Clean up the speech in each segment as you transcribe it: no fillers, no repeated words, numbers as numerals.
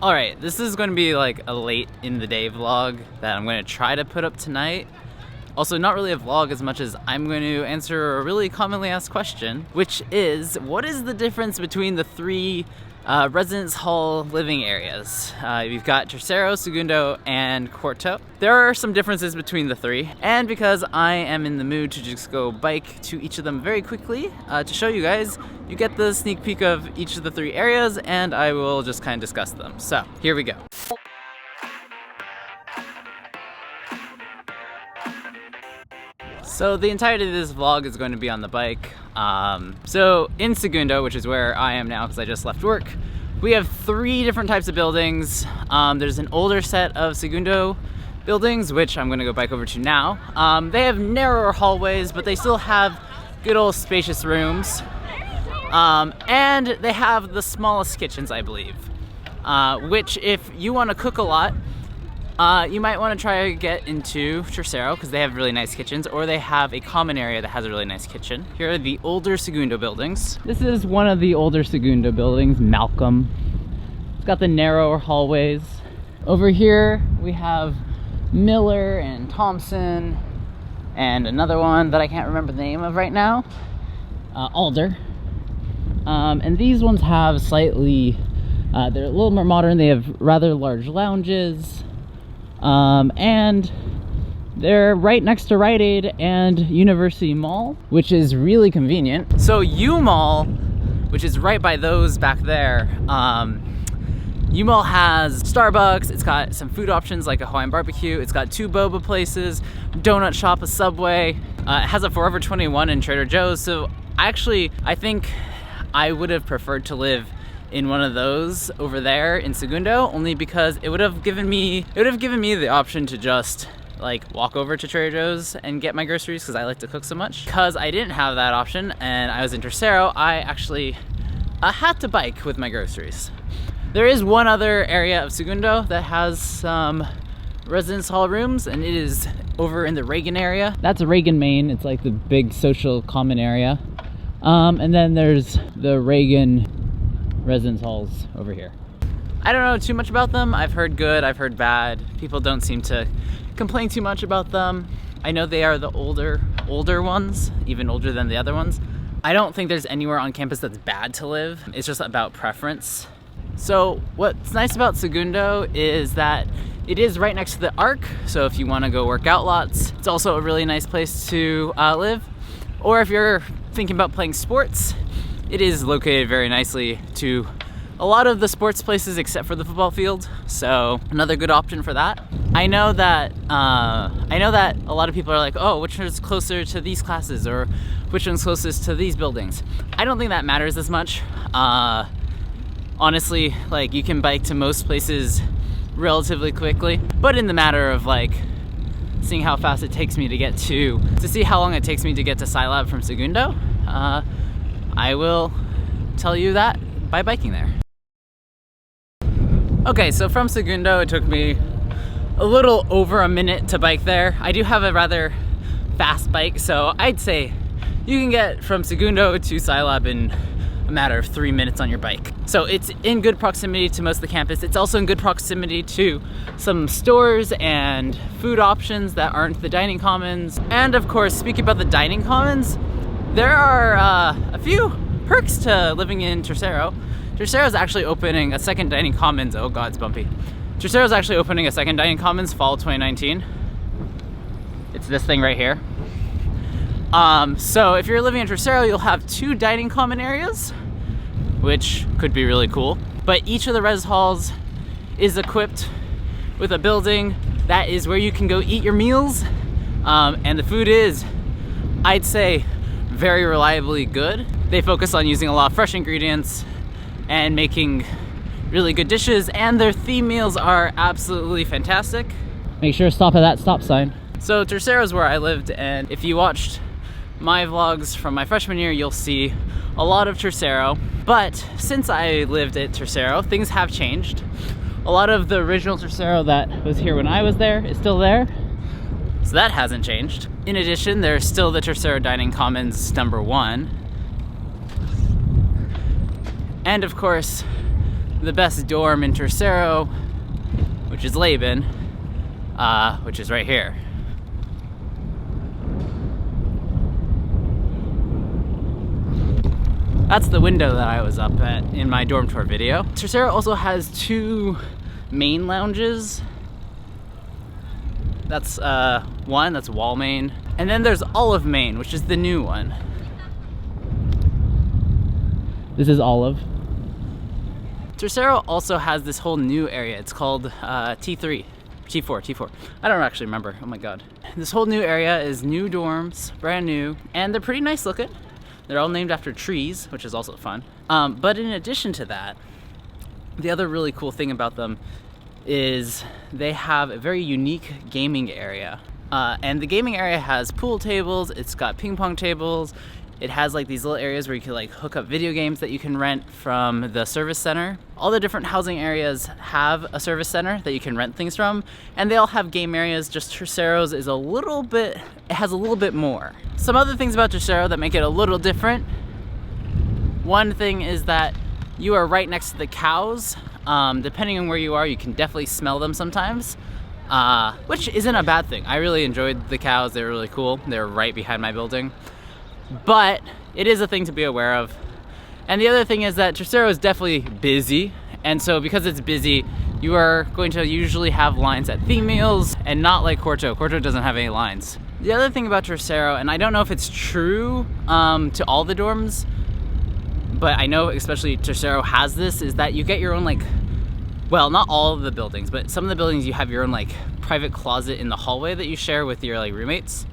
Alright, this is going to be like a late in the day vlog that I'm going to try to put up tonight. Also, not really a vlog as much as I'm going to answer a really commonly asked question, which is, what is the difference between the three residence hall living areas? You've got Tercero, Segundo, and Cuarto. There are some differences between the three, and because I am in the mood to just go bike to each of them very quickly to show you guys, you get the sneak peek of each of the three areas, and I will just kind of discuss them. So, here we go. So the entirety of this vlog is going to be on the bike. So in Segundo, which is where I am now because I just left work, we have three different types of buildings. There's an older set of Segundo buildings, which I'm gonna go bike over to now. They have narrower hallways, but they still have good old spacious rooms. And they have the smallest kitchens, I believe. Which, if you wanna cook a lot, you might want to try to get into Tercero because they have really nice kitchens, or they have a common area that has a really nice kitchen. Here are the older Segundo buildings. This is one of the older Segundo buildings, Malcolm. It's got the narrower hallways. Over here we have Miller and Thompson, and another one that I can't remember the name of right now, Alder. And these ones have slightly, they're a little more modern. They have rather large lounges. And they're right next to Rite Aid and University Mall, which is really convenient. So U-Mall, which is right by those back there, U-Mall has Starbucks, it's got some food options like a Hawaiian barbecue, it's got two boba places, donut shop, a Subway, it has a Forever 21 and Trader Joe's. So actually, I think I would have preferred to live in one of those over there in Segundo, only because it would have given me the option to just like walk over to Trader Joe's and get my groceries because I like to cook so much. Because I didn't have that option and I was in Tercero, I actually had to bike with my groceries. There is one other area of Segundo that has some residence hall rooms, and it is over in the Reagan area. That's Reagan, Maine. It's like the big social common area. And then there's the Reagan residence halls over here. I don't know too much about them. I've heard good, I've heard bad. People don't seem to complain too much about them. I know they are the older ones, even older than the other ones. I don't think there's anywhere on campus that's bad to live. It's just about preference. So what's nice about Segundo is that it is right next to the Arc. So if you want to go work out lots, it's also a really nice place to live. Or if you're thinking about playing sports, it is located very nicely to a lot of the sports places except for the football field, so another good option for that. I know that a lot of people are like, oh, which one's closer to these classes, or which one's closest to these buildings. I don't think that matters as much. Honestly, like, you can bike to most places relatively quickly, but in the matter of like seeing how fast it takes me to see how long it takes me to get to Scilab from Segundo, I will tell you that by biking there. Okay, so from Segundo, it took me a little over a minute to bike there. I do have a rather fast bike, so I'd say you can get from Segundo to Scilab in a matter of 3 minutes on your bike. So it's in good proximity to most of the campus. It's also in good proximity to some stores and food options that aren't the dining commons. And of course, speaking about the dining commons, there are a few perks to living in Tercero. Tercero is actually opening a second dining commons. Oh god, it's bumpy. Tercero is actually opening a second dining commons fall 2019. It's this thing right here. So if you're living in Tercero, you'll have two dining common areas, which could be really cool. But each of the res halls is equipped with a building that is where you can go eat your meals. And the food is, I'd say, very reliably good. They focus on using a lot of fresh ingredients and making really good dishes, and their theme meals are absolutely fantastic. Make sure to stop at that stop sign. So Tercero is where I lived, and if you watched my vlogs from my freshman year, you'll see a lot of Tercero. But since I lived at Tercero, things have changed. A lot of the original Tercero that was here when I was there is still there, so that hasn't changed. In addition, there's still the Tercero Dining Commons #1. And of course, the best dorm in Tercero, which is Laban, which is right here. That's the window that I was up at in my dorm tour video. Tercero also has 2 main lounges. That's one, that's Wall Main. And then there's Olive Main, which is the new one. This is Olive. Tercero also has this whole new area. It's called T3, T4. I don't actually remember, oh my God. This whole new area is new dorms, brand new, and they're pretty nice looking. They're all named after trees, which is also fun. But in addition to that, the other really cool thing about them is they have a very unique gaming area. And the gaming area has pool tables, it's got ping pong tables, it has like these little areas where you can like hook up video games that you can rent from the service center. All the different housing areas have a service center that you can rent things from, and they all have game areas, just Tercero's is it has a little bit more. Some other things about Tercero that make it a little different. One thing is that you are right next to the cows. Depending on where you are, you can definitely smell them sometimes, which isn't a bad thing. I really enjoyed the cows, they were really cool. They're right behind my building. But it is a thing to be aware of. And the other thing is that Tercero is definitely busy, and so because it's busy, you are going to usually have lines at theme meals, and not like Cuarto. Cuarto doesn't have any lines. The other thing about Tercero, and I don't know if it's true to all the dorms, but I know especially Tercero has this, is that you get your own, like, well, not all of the buildings, but some of the buildings you have your own like private closet in the hallway that you share with your like roommates.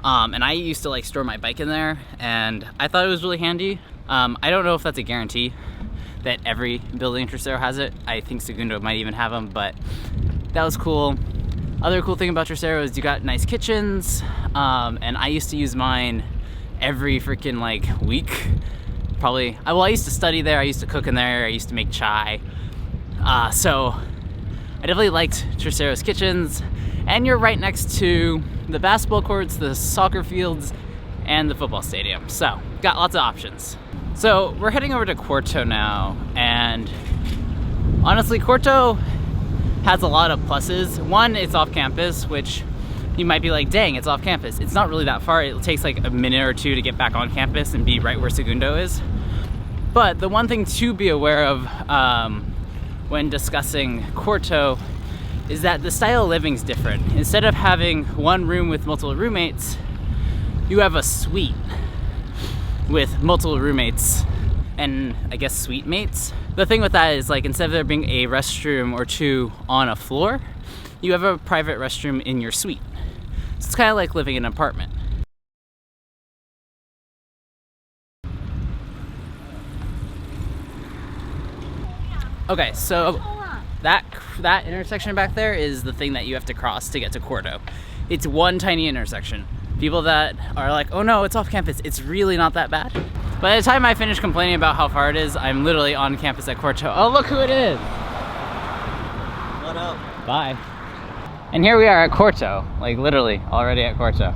And I used to like store my bike in there, and I thought it was really handy. I don't know if that's a guarantee that every building in Tercero has it. I think Segundo might even have them, but that was cool. Other cool thing about Tercero is you got nice kitchens, and I used to use mine every freaking like week. Probably, well, I used to study there, I used to cook in there, I used to make chai. So I definitely liked Tercero's kitchens, and you're right next to the basketball courts, the soccer fields, and the football stadium. So, got lots of options. So, we're heading over to Cuarto now, and honestly, Cuarto has a lot of pluses. One, it's off campus, which you might be like, dang, it's off campus. It's not really that far. It takes like a minute or two to get back on campus and be right where Segundo is. But the one thing to be aware of when discussing Cuarto is that the style of living is different. Instead of having one room with multiple roommates, you have a suite with multiple roommates and I guess suite mates. The thing with that is, like, instead of there being a restroom or two on a floor, you have a private restroom in your suite. So it's kind of like living in an apartment. Okay, so that intersection back there is the thing that you have to cross to get to Cuarto. It's one tiny intersection. People that are like, oh no, it's off campus, it's really not that bad. By the time I finish complaining about how far it is, I'm literally on campus at Cuarto. Oh, look who it is! What up? Bye. And here we are at Cuarto, like literally already at Cuarto.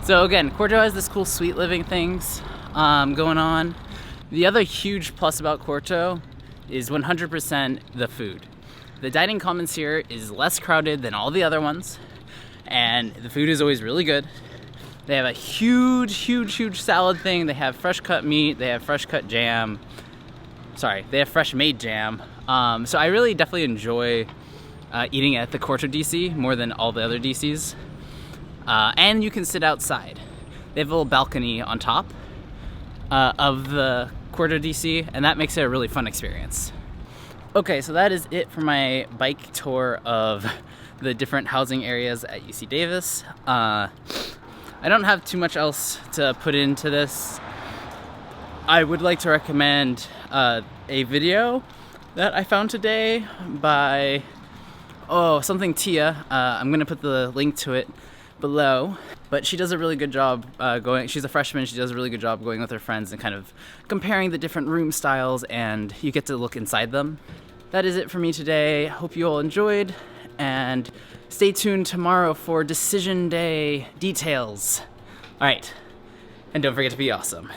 So again, Cuarto has this cool suite living things going on. The other huge plus about Cuarto is 100% the food. The dining commons here is less crowded than all the other ones, and the food is always really good. They have a huge salad thing. They have fresh cut meat, they have fresh cut jam. Sorry, they have fresh made jam. So I really definitely enjoy eating at the Cuarto DC more than all the other DCs. And you can sit outside. They have a little balcony on top of the Cuarto DC, and that makes it a really fun experience. Okay, so that is it for my bike tour of the different housing areas at UC Davis. I don't have too much else to put into this. I would like to recommend a video that I found today by something Tia. I'm gonna put the link to it below, but she does a really good job she's a freshman, she does a really good job going with her friends and kind of comparing the different room styles, and you get to look inside them. That is it for me today. Hope you all enjoyed, and stay tuned tomorrow for decision day details. All right, and don't forget to be awesome.